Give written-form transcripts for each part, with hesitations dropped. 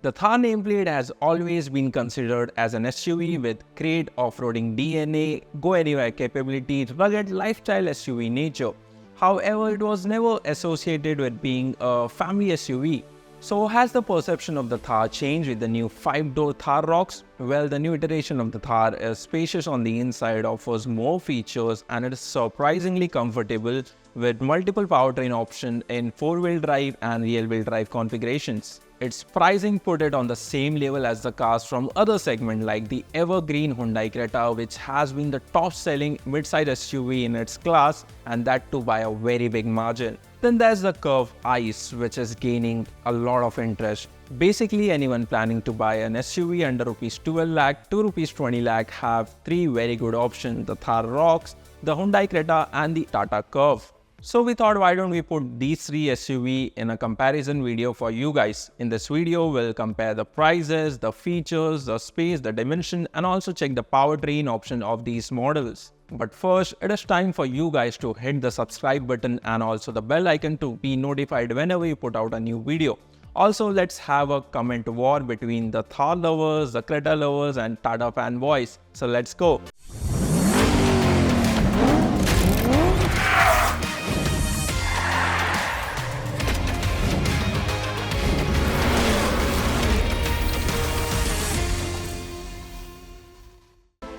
The Thar nameplate has always been considered as an SUV with great off-roading DNA, go-anywhere capabilities, rugged lifestyle SUV nature. However, it was never associated with being a family SUV. So has the perception of the Thar changed with the new 5-door Thar Roxx? Well, the new iteration of the Thar is spacious on the inside, offers more features, and it is surprisingly comfortable with multiple powertrain options in 4-wheel drive and rear-wheel drive configurations. Its pricing put it on the same level as the cars from other segments like the evergreen Hyundai Creta, which has been the top-selling mid-size SUV in its class, and that too by a very big margin. Then there's the Curvv Ice, which is gaining a lot of interest. Basically, anyone planning to buy an SUV under Rs 12 lakh to Rs 20 lakh have three very good options: the Thar Roxx, the Hyundai Creta, and the Tata Curvv. So we thought, why don't we put these three SUV in a comparison video for you guys. In this video, we'll compare the prices, the features, the space, the dimension, and also check the powertrain option of these models. But first, it is time for you guys to hit the subscribe button and also the bell icon to be notified whenever we put out a new video. Also, let's have a comment war between the Thar lovers, the Creta lovers, and Tata fanboys. So let's go.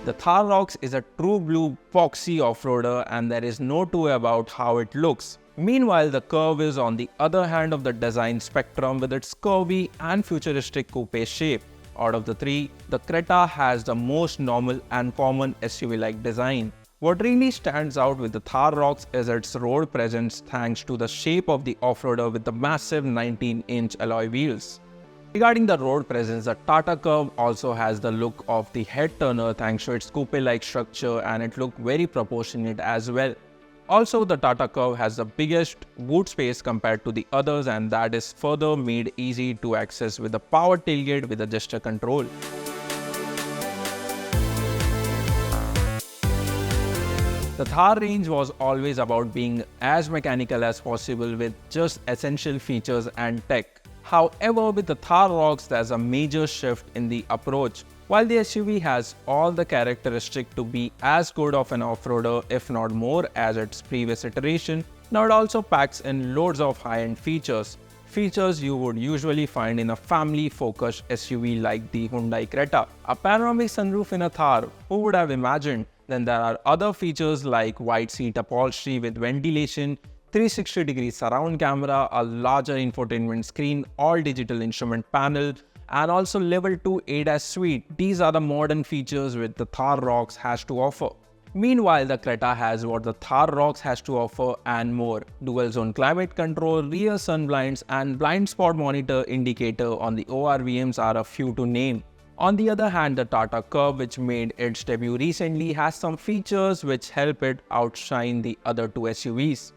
The Thar Roxx is a true blue boxy off-roader, and there is no two way about how it looks. Meanwhile, the Curvv is on the other hand of the design spectrum with its curvy and futuristic coupe shape. Out of the three, the Creta has the most normal and common SUV-like design. What really stands out with the Thar Roxx is its road presence thanks to the shape of the off-roader with the massive 19-inch alloy wheels. Regarding the road presence, the Tata Curvv also has the look of the head turner thanks to its coupe-like structure, and it looks very proportionate as well. Also, the Tata Curvv has the biggest boot space compared to the others, and that is further made easy to access with the power tailgate with a gesture control. The Thar range was always about being as mechanical as possible with just essential features and tech. However, with the Thar Roxx, there's a major shift in the approach. While the SUV has all the characteristics to be as good of an off-roader, if not more, as its previous iteration, now it also packs in loads of high-end features. Features you would usually find in a family-focused SUV like the Hyundai Creta. A panoramic sunroof in a Thar, who would have imagined? Then there are other features like wide seat upholstery with ventilation, 360-degree surround camera, a larger infotainment screen, all-digital instrument panel, and also level 2 ADAS suite. These are the modern features which the Thar Roxx has to offer. Meanwhile, the Creta has what the Thar Roxx has to offer and more: dual-zone climate control, rear sun blinds, and blind spot monitor indicator on the ORVMs are a few to name. On the other hand, the Tata Curvv, which made its debut recently, has some features which help it outshine the other two SUVs.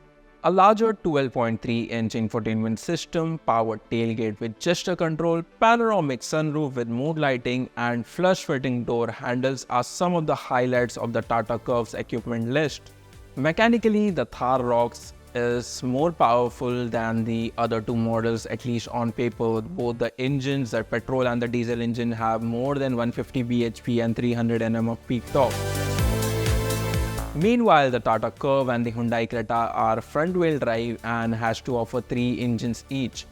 A larger 12.3-inch infotainment system, powered tailgate with gesture control, panoramic sunroof with mood lighting, and flush-fitting door handles are some of the highlights of the Tata Curvv's equipment list. Mechanically, the Thar Roxx is more powerful than the other two models, at least on paper. Both the engines, the petrol and the diesel engine, have more than 150 bhp and 300 Nm of peak torque. Meanwhile, the Tata Curvv and the Hyundai Creta are front-wheel drive and has to offer 3 engines each.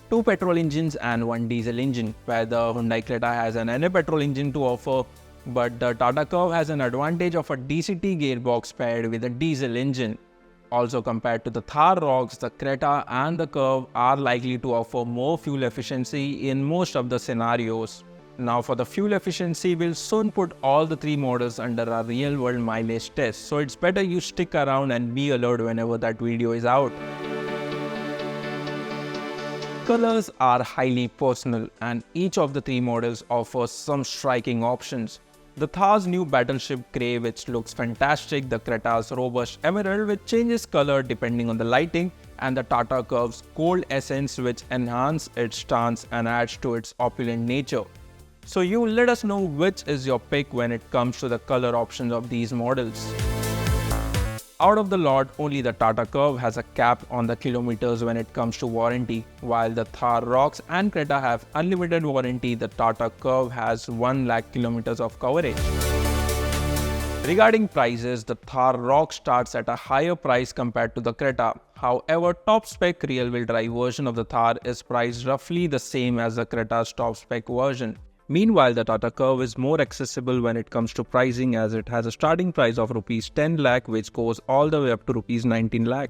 2 petrol engines and 1 diesel engine, where the Hyundai Creta has an NA petrol engine to offer, but the Tata Curvv has an advantage of a DCT gearbox paired with a diesel engine. Also, compared to the Thar Roxx, the Creta and the Curvv are likely to offer more fuel efficiency in most of the scenarios. Now for the fuel efficiency, we'll soon put all the 3 models under our real-world mileage test, so it's better you stick around and be alert whenever that video is out. Colors are highly personal, and each of the 3 models offers some striking options. The Thar's new Battleship Grey, which looks fantastic, the Creta's robust Emerald, which changes color depending on the lighting, and the Tata Curvv's Gold Essence, which enhances its stance and adds to its opulent nature. So you let us know which is your pick when it comes to the color options of these models. Out of the lot, only the Tata Curvv has a cap on the kilometers when it comes to warranty. While the Thar Roxx and Creta have unlimited warranty, the Tata Curvv has 1 lakh kilometers of coverage. Regarding prices, the Thar Roxx starts at a higher price compared to the Creta. However, top spec rear-wheel drive version of the Thar is priced roughly the same as the Creta's top spec version. Meanwhile, the Tata Curvv is more accessible when it comes to pricing, as it has a starting price of Rs 10 lakh which goes all the way up to Rs 19 lakh.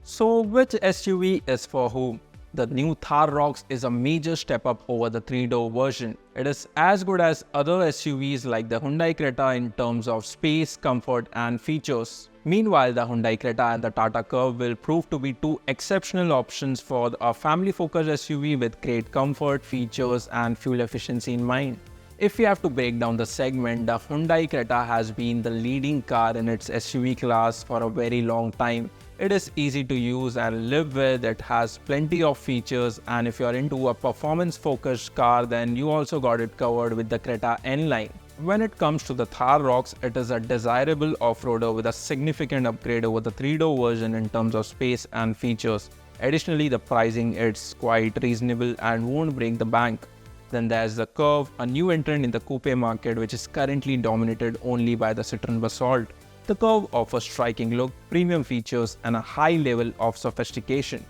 So which SUV is for whom? The new Thar Roxx is a major step up over the 3-door version. It is as good as other SUVs like the Hyundai Creta in terms of space, comfort and features. Meanwhile, the Hyundai Creta and the Tata Curvv will prove to be two exceptional options for a family-focused SUV with great comfort, features and fuel efficiency in mind. If we have to break down the segment, the Hyundai Creta has been the leading car in its SUV class for a very long time. It is easy to use and live with, it has plenty of features, and if you are into a performance-focused car, then you also got it covered with the Creta N-Line. When it comes to the Thar Roxx, it is a desirable off-roader with a significant upgrade over the 3-door version in terms of space and features. Additionally, the pricing is quite reasonable and won't break the bank. Then there's the Curvv, a new entrant in the coupe market which is currently dominated only by the Citroën Basalt. The Curvv offers striking look, premium features and a high level of sophistication.